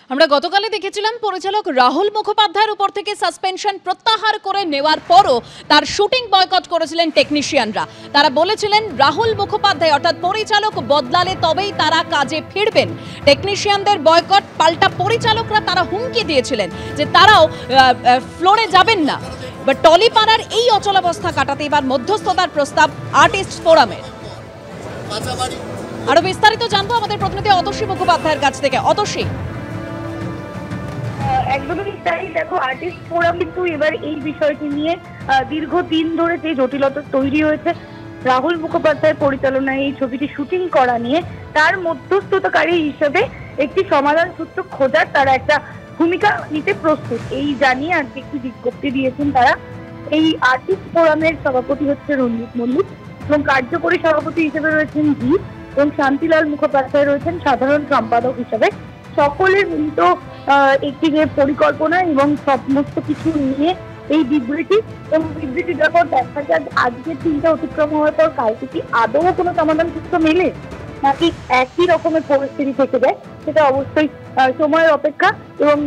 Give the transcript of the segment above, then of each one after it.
আমরা গতকালই দেখেছিলাম পরিচালক রাহুল মুখোপাধ্যায়ের উপর থেকে সাসপেনশন প্রত্যাহার করে নেওয়ার পরও তার শুটিং বয়কট করেছিলেন টেকনিশিয়ানরা। তারা বলেছিলেন রাহুল মুখোপাধ্যায় অর্থাৎ পরিচালক বদলালে তবেই তারা কাজে ফিরবেন। টেকনিশিয়ানদের বয়কট পাল্টা পরিচালকরা তারা হুমকি দিয়েছিলেন যে তারাও ফ্লোরে যাবেন না। বাট টলিপাড়ার এই অচলাবস্থা কাটাতে এবার মধ্যস্থতার প্রস্তাব আর্টিস্ট ফোরামের। আরো বিস্তারিত জানবো আমাদের প্রতিনিধি অতসী মুখোপাধ্যায়ের কাছ থেকে। অতসী, একদমই তাই। দেখো, আর্টিস্ট ফোরাম কিন্তু এবার এই বিষয়টি নিয়ে দীর্ঘদিন ধরে যে জটিলতা তৈরি হয়েছে রাহুল মুখোপাধ্যায়ের পরিচালনায় এই ছবিটি শুটিং করা নিয়ে, তার মধ্যস্থতাকারী হিসেবে একটি সমাধান সূত্র খোঁজার তারা একটা ভূমিকা নিতে প্রস্তুত, এই জানিয়ে আজকে একটি বিজ্ঞপ্তি দিয়েছেন তারা। এই আর্টিস্ট ফোরামের সভাপতি হচ্ছে রঞ্জিত মল্লিক এবং কার্যকরী সভাপতি হিসেবে রয়েছেন জিৎ এবং শান্তিলাল মুখোপাধ্যায় রয়েছেন সাধারণ সম্পাদক হিসেবে। সকলের মিলিত একটি যে পরিকল্পনা এবং সমস্ত কিছু নিয়ে এই বিবৃতি, এবং বিবৃতি যখন দেখা যায় আজকের দিনটা অতিক্রম হওয়ার পর কালকে কি আদৌ কোনো সমাধান সূত্র মেলে নাকি একই রকমের পরিস্থিতি থেকে যায়, সেটা অবশ্যই সময়ের অপেক্ষা। এবং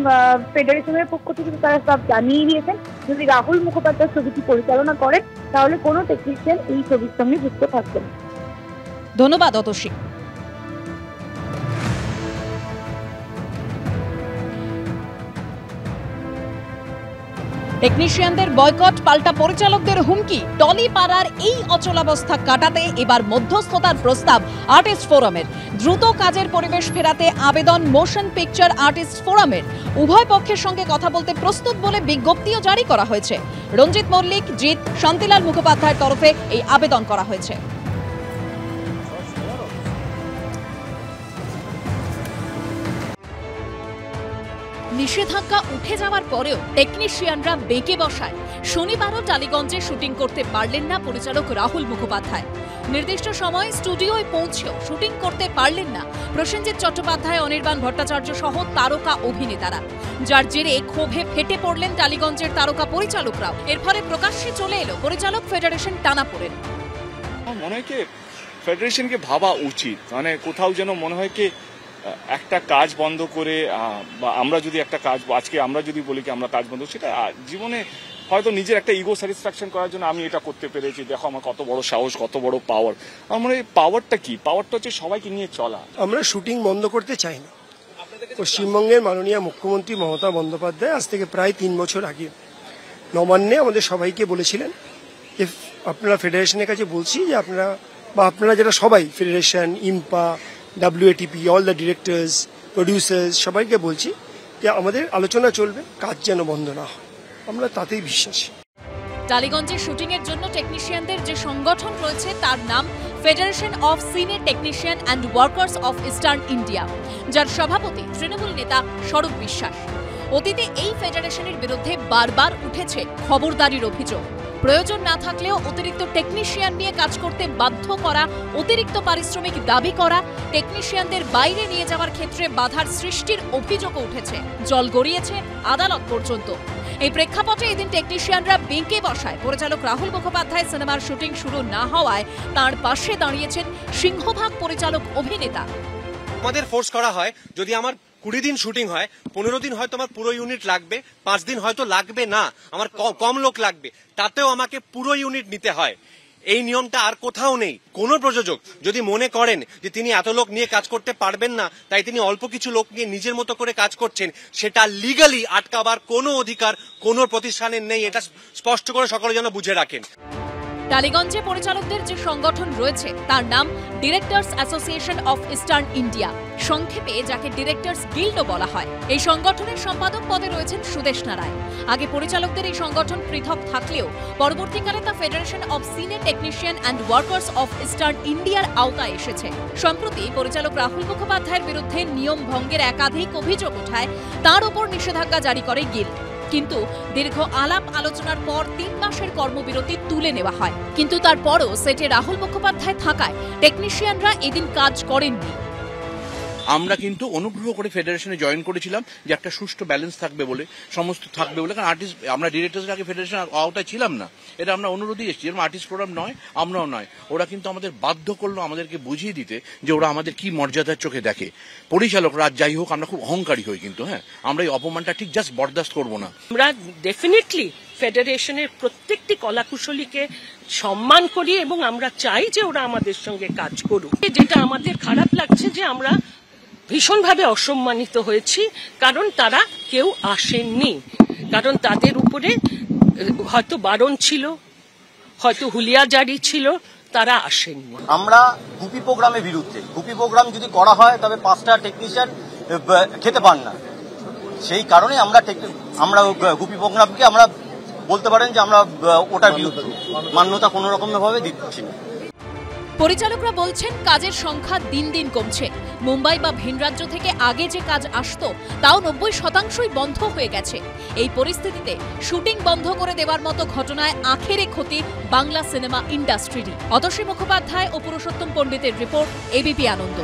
ফেডারেশনের পক্ষ থেকে তারা সব জানিয়ে দিয়েছেন যদি রাহুল মুখোপাধ্যায় ছবিটি পরিচালনা করেন তাহলে কোনো টেকনিশিয়ান এই ছবির সঙ্গে যুক্ত থাকবেন। ধন্যবাদ অতসী। টেকনিশিয়ানদের বয়কট পাল্টা পরিচালকদের হুমকি, টলিপাড়ার এই অচলাবস্থা কাটাতে এবার মধ্যস্থতার প্রস্তাব আর্টিস্ট ফোরামের। দ্রুত কাজের পরিবেশ ফেরাতে আবেদন মোশন পিকচার আর্টিস্ট ফোরামের। উভয় পক্ষের সঙ্গে কথা বলতে প্রস্তুত বলে বিজ্ঞপ্তিও জারি করা হয়েছে। রঞ্জিত মল্লিক, জিৎ, শান্তিলাল মুখোপাধ্যায়ের তরফে এই আবেদন করা হয়েছে। নিষেধাজ্ঞা উঠে যাওয়ার পরেও টেকনিশিয়ানরা বেঁকে বসায়। শনিবারও টালিগঞ্জে শুটিং করতে পারলেন না পরিচালক রাহুল মুখোপাধ্যায়। নির্দিষ্ট সময়ে স্টুডিওয় পৌঁছেও শুটিং করতে পারলেন না প্রসেনজিৎ চট্টোপাধ্যায়, অনির্বাণ ভট্টাচার্য সহ তারকা অভিনেতারা, যার জেরে ক্ষোভে ফেটে পড়লেন টালিগঞ্জের তারকা পরিচালকরাও। এর ফলে প্রকাশ্যে চলে এলো পরিচালক ফেডারেশন টানাপোড়েন। মনে হয় কি ফেডারেশনকে ভাবা উচিত, মানে কোথাও যেন মনে হয় কি একটা কাজ বন্ধ করে বা আমরা যদি একটা কাজ আজকে আমরা যদি বলি কি আমরা কাজ বন্ধ, সেটা জীবনে হয়তো নিজের একটা ইগো স্যাটিসফ্যাকশন করার জন্য আমি এটা করতে পেরেছি, দেখো আমার কত বড় সাহস, কত বড় পাওয়ার। আমার মনে হয় পাওয়ারটা কি, পাওয়ারটা হচ্ছে সবাইকে নিয়ে চলা। আমরা শুটিং বন্ধ করতে চাই না। পশ্চিমবঙ্গের মাননীয় মুখ্যমন্ত্রী মমতা বন্দ্যোপাধ্যায় আজ থেকে প্রায় 3 বছর আগে নবান্নে আমাদের সবাইকে বলেছিলেন যে আপনারা ফেডারেশনের কাছে বলছি যে আপনারা যারা সবাই federation, IMPA, WATP, all the directors, producers সবাইকে বলছি যে আমাদের আলোচনা চলবে, কাজ যেন বন্ধ না হয়। আমরা তাতেই বিশ্বাসী। টালিগঞ্জে শুটিং এর জন্য টেকনিশিয়ানদের যে সংগঠন রয়েছে তার নাম ফেডারেশন অফ সিনে technician and workers of eastern India, যার সভাপতি তৃণমূল নেতা স্বরূপ বিশ্বাস। অতীতে এই ফেডারেশনের বিরুদ্ধে বারবার উঠেছে খবরদারির অভিযোগ। প্রয়োজন না থাকলেও অতিরিক্ত টেকনিশিয়ান নিয়ে কাজ করতে বাধ্য করা, অতিরিক্ত পারিশ্রমিক দাবি করা, টেকনিশিয়ানদের বাইরে নিয়ে যাওয়ার ক্ষেত্রে বাধার সৃষ্টির অভিযোগও উঠেছে, জল গড়িয়েছে আদালত পর্যন্ত। এই প্রেক্ষাপটে এদিন টেকনিশিয়ানরা বেঁকে বসায় পরিচালক রাহুল মুখোপাধ্যায় সিনেমার শুটিং শুরু না হওয়ায় তার পাশে দাঁড়িয়েছেন সিংহভাগ পরিচালক অভিনেতা। আমাদের ফোর্স করা হয় যদি আমার 20 দিন শুটিং হয়, 15 দিন হয়তো আমার পুরো ইউনিট লাগবে, 5 দিন হয়তো লাগবে না, আমার কম লোক লাগবে, তাতেও আমাকে পুরো ইউনিট নিতে হয়। এই নিয়মটা আর কোথাও নেই। কোন প্রযোজক যদি মনে করেন যে তিনি এত লোক নিয়ে কাজ করতে পারবেন না, তাই তিনি অল্প কিছু লোক নিয়ে নিজের মতো করে কাজ করছেন, সেটা লিগালি আটকাবার কোনো অধিকার কোনো প্রতিষ্ঠানের নেই। এটা স্পষ্ট করে সকলে যেন বুঝে রাখেন। টালিগঞ্জে পরিচালকদের যে সংগঠন রয়েছে তার নাম directors association of eastern India, সংক্ষেপে যাকে ডিরেক্টর্স গিল্ডও বলা হয়। এই সংগঠনের সম্পাদক পদে রয়েছেন সুদেষ্ণা রায়। আগে পরিচালকদের এই সংগঠন পৃথক থাকলেও পরবর্তীকালে তা ফেডারেশন অফ সিনে technician and workers of eastern ইন্ডিয়ার আওতায় এসেছে। সম্প্রতি পরিচালক রাহুল মুখোপাধ্যায়ের বিরুদ্ধে নিয়ম ভঙ্গের একাধিক অভিযোগ ওঠায় তার ওপর নিষেধাজ্ঞা জারি করে গিল্ড। কিন্তু দীর্ঘ আলাপ আলোচনার পর 3 মাসের কর্মবিরতি তুলে নেওয়া হয়। কিন্তু তারপরও সেটে রাহুল মুখোপাধ্যায় থাকায় টেকনিশিয়ানরা এদিন কাজ করেননি। আমরা কিন্তু অনুগ্রহ করে ফেডারেশনে জয়েন করেছিলাম যে একটা সুষ্ঠু ব্যালেন্স থাকবে বলে, সমস্ত থাকবে বলে। কারণ আর্টিস্ট, আমরা ডিরেক্টরসের আগে ফেডারেশন আওতায় ছিলাম না, এটা আমরা অনুরোধই এসেছি। যেরকম আর্টিস্ট ফোরাম নয়, আমরাও নয়, ওরা কিন্তু আমাদের বাধ্য করলো আমাদেরকে বুঝিয়ে দিতে যে ওরা আমাদের কি মর্যাদার চোখে দেখে। পরিচালকরা যাই হোক, আমরা খুব অহংকারী হই, কিন্তু হ্যাঁ, আমরা এই অপমানটা ঠিক জাস্ট বরদাস্ত করবো না। আমরা ডেফিনেটলি ফেডারেশনের প্রত্যেকটি কলাকুশলীকে সম্মান করি এবং আমরা চাই যে ওরা আমাদের সঙ্গে কাজ করুক। যেটা আমাদের খারাপ লাগছে যে আমরা ভীষণভাবে অসম্মানিত হয়েছি, কারণ তারা কেউ আসেননি, কারণ তাদের উপরে হয়তো বারণ ছিল, হয়তো হুলিয়া জারি ছিল, তারা আসেননি। আমরা গুপি প্রোগ্রামের বিরুদ্ধে। গুপি প্রোগ্রাম যদি করা হয় তবে 5টা টেকনিশিয়ান খেতে পান না, সেই কারণে আমরা গুপি প্রোগ্রামকে আমরা বলতে পারেন যে আমরা ওটার বিরুদ্ধে, মান্যতা কোনো রকম ভাবে দিচ্ছি না। পরিচালকরা বলছেন কাজের সংখ্যা দিন দিন কমছে। মুম্বাই বা ভিন রাজ্য থেকে আগে যে কাজ আসতো তাও 90% বন্ধ হয়ে গেছে। এই পরিস্থিতিতে শুটিং বন্ধ করে দেওয়ার মতো ঘটনায় আখেরে ক্ষতি বাংলা সিনেমা ইন্ডাস্ট্রিরই। অতসী মুখোপাধ্যায় ও পুরুষোত্তম পণ্ডিতের রিপোর্ট, এবিপি আনন্দ।